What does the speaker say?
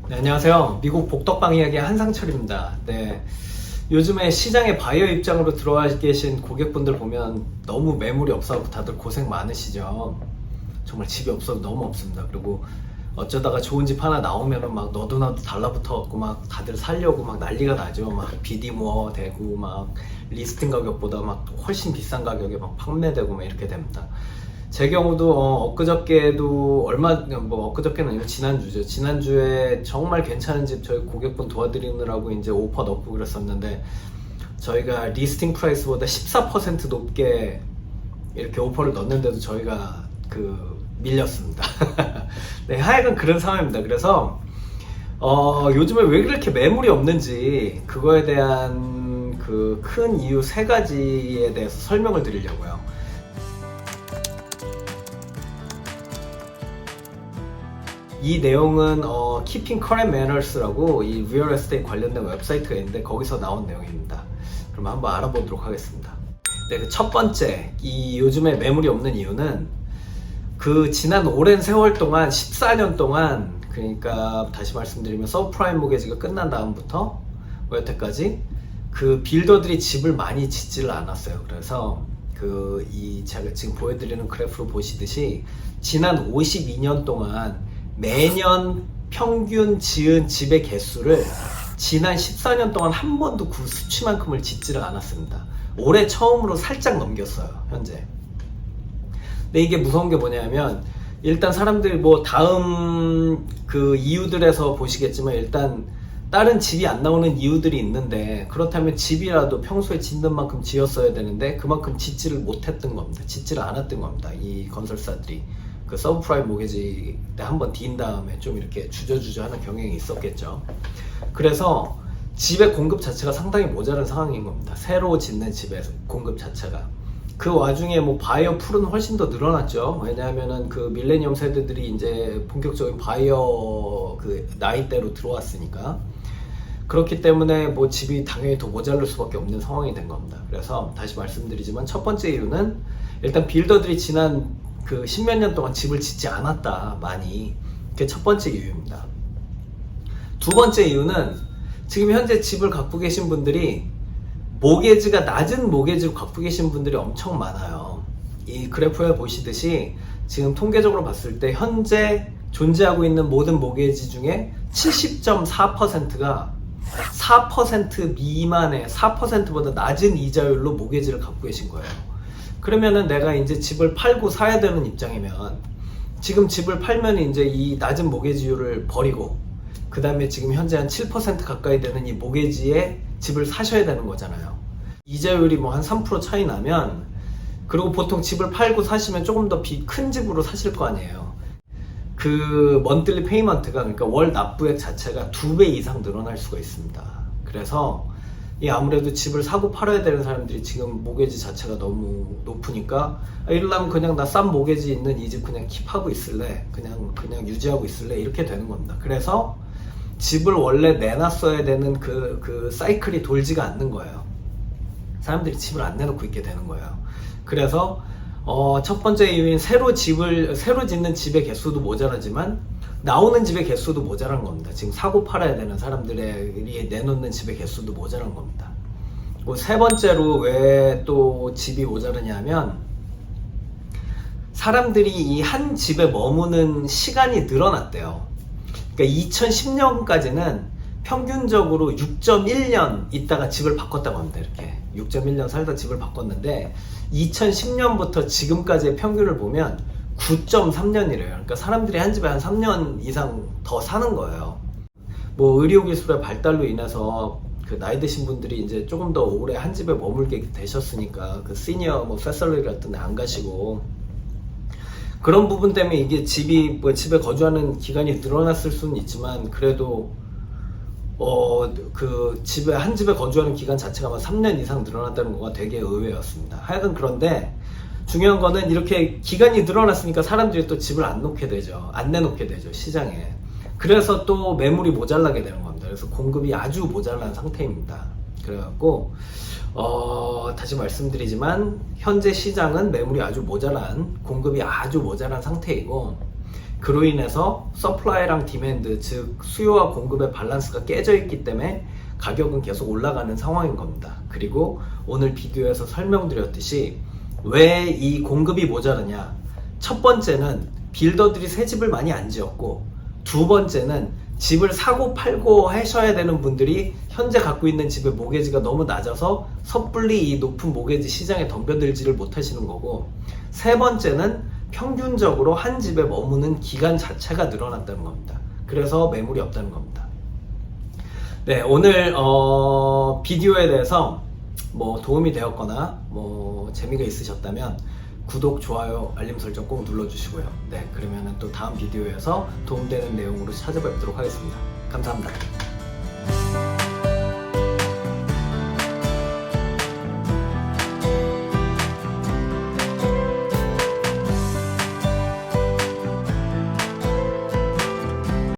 네, 안녕하세요. 미국 복덕방 이야기의 한상철입니다. 네, 요즘에 시장에 바이어 입장으로 들어와 계신 고객분들 보면 너무 매물이 없어서 다들 고생 많으시죠. 정말 집이 없어도 너무 없습니다. 그리고 어쩌다가 좋은 집 하나 나오면은 막 너도 나도 달라붙어갖고 막 다들 살려고 막 난리가 나죠. 막 비디모어 되고 막 리스팅 가격보다 막 훨씬 비싼 가격에 막 판매되고 막 이렇게 됩니다. 제 경우도 엊그저께도 엊그저께는 아니고 지난주죠. 지난주에 정말 괜찮은 집 저희 고객분 도와드리느라고 이제 오퍼 넣고 그랬었는데 저희가 리스팅 프라이스보다 14% 높게 이렇게 오퍼를 넣었는데도 저희가 밀렸습니다. 네, 하여간 그런 상황입니다. 그래서 요즘에 왜 그렇게 매물이 없는지 그거에 대한 그 큰 이유 세 가지에 대해서 설명을 드리려고요. 이 내용은 Keeping Current Manners라고 이 Real Estate 관련된 웹사이트가 있는데 거기서 나온 내용입니다. 그럼 한번 알아보도록 하겠습니다. 네, 첫 번째, 이 요즘에 매물이 없는 이유는 지난 오랜 세월 동안 14년 동안, 그러니까 다시 말씀드리면 서브프라임 모게지가 끝난 다음부터 여태까지 빌더들이 집을 많이 짓지를 않았어요. 그래서 제가 지금 보여드리는 그래프로 보시듯이 지난 52년 동안 매년 평균 지은 집의 개수를 지난 14년 동안 한 번도 그 수치만큼을 짓지를 않았습니다. 올해 처음으로 살짝 넘겼어요, 현재. 근데 이게 무서운 게 뭐냐면, 일단 사람들이 다음 이유들에서 보시겠지만, 일단 다른 집이 안 나오는 이유들이 있는데, 그렇다면 집이라도 평소에 짓는 만큼 지었어야 되는데 그만큼 짓지를 못했던 겁니다. 짓지를 않았던 겁니다. 이 건설사들이 서브프라임 모게지 때 한번 디인 다음에 좀 이렇게 주저주저 하는 경향이 있었겠죠. 그래서 집의 공급 자체가 상당히 모자란 상황인 겁니다. 새로 짓는 집의 공급 자체가. 그 와중에 바이어 풀은 훨씬 더 늘어났죠. 왜냐하면은 밀레니엄 세대들이 이제 본격적인 바이어 나이대로 들어왔으니까. 그렇기 때문에 집이 당연히 더 모자랄 수밖에 없는 상황이 된 겁니다. 그래서 다시 말씀드리지만 첫 번째 이유는 일단 빌더들이 지난 10몇 년 동안 집을 짓지 않았다, 많이. 그게 첫 번째 이유입니다. 두 번째 이유는 지금 현재 집을 갖고 계신 분들이 모게지가 낮은 모게지로 갖고 계신 분들이 엄청 많아요. 이 그래프에 보시듯이 지금 통계적으로 봤을 때 현재 존재하고 있는 모든 모게지 중에 70.4%가 4% 미만의 4%보다 낮은 이자율로 모게지를 갖고 계신 거예요. 그러면은 내가 이제 집을 팔고 사야 되는 입장이면 지금 집을 팔면 이제 이 낮은 모게지율을 버리고 그 다음에 지금 현재 한 7% 가까이 되는 이 모게지에 집을 사셔야 되는 거잖아요. 이자율이 한 3% 차이 나면, 그리고 보통 집을 팔고 사시면 조금 더 큰 집으로 사실 거 아니에요. 먼틀리 페이먼트가, 그러니까 월 납부액 자체가 2배 이상 늘어날 수가 있습니다. 그래서 아무래도 집을 사고 팔아야 되는 사람들이 지금 모게지 자체가 너무 높으니까 이러려면 그냥 나 싼 모게지 있는 이 집 그냥 킵하고 있을래, 그냥 유지하고 있을래, 이렇게 되는 겁니다. 그래서 집을 원래 내놨어야 되는 사이클이 돌지가 않는 거예요. 사람들이 집을 안 내놓고 있게 되는 거예요. 그래서 첫 번째 이유인 새로 짓는 집의 개수도 모자라지만 나오는 집의 개수도 모자란 겁니다. 지금 사고 팔아야 되는 사람들이 내놓는 집의 개수도 모자란 겁니다. 세 번째로 왜 또 집이 모자르냐면, 사람들이 이 한 집에 머무는 시간이 늘어났대요. 그러니까 2010년까지는 평균적으로 6.1년 있다가 집을 바꿨다고 합니다. 이렇게 6.1년 살다 집을 바꿨는데 2010년부터 지금까지의 평균을 보면 9.3년이래요. 그러니까 사람들이 한 집에 한 3년 이상 더 사는 거예요. 의료기술의 발달로 인해서 나이 드신 분들이 이제 조금 더 오래 한 집에 머물게 되셨으니까 시니어 패설리 같은 데 안 가시고, 그런 부분 때문에 이게 집에 거주하는 기간이 늘어났을 수는 있지만, 그래도 한 집에 거주하는 기간 자체가 3년 이상 늘어났다는 거가 되게 의외였습니다. 하여간 그런데 중요한 거는 이렇게 기간이 늘어났으니까 사람들이 또 집을 안 내놓게 되죠, 시장에. 그래서 또 매물이 모자라게 되는 겁니다. 그래서 공급이 아주 모자란 상태입니다. 그래갖고 다시 말씀드리지만 현재 시장은 매물이 아주 모자란, 공급이 아주 모자란 상태이고, 그로 인해서 서플라이랑 디맨드, 즉 수요와 공급의 밸런스가 깨져 있기 때문에 가격은 계속 올라가는 상황인 겁니다. 그리고 오늘 비디오에서 설명드렸듯이 왜 이 공급이 모자르냐, 첫 번째는 빌더들이 새 집을 많이 안 지었고, 두 번째는 집을 사고 팔고 하셔야 되는 분들이 현재 갖고 있는 집의 모게지가 너무 낮아서 섣불리 이 높은 모게지 시장에 덤벼들지를 못하시는 거고, 세 번째는 평균적으로 한 집에 머무는 기간 자체가 늘어났다는 겁니다. 그래서 매물이 없다는 겁니다. 네, 오늘 비디오에 대해서 뭐 도움이 되었거나 뭐 재미가 있으셨다면 구독, 좋아요, 알림 설정 꼭 눌러주시고요. 네, 그러면 또 다음 비디오에서 도움되는 내용으로 찾아뵙도록 하겠습니다. 감사합니다.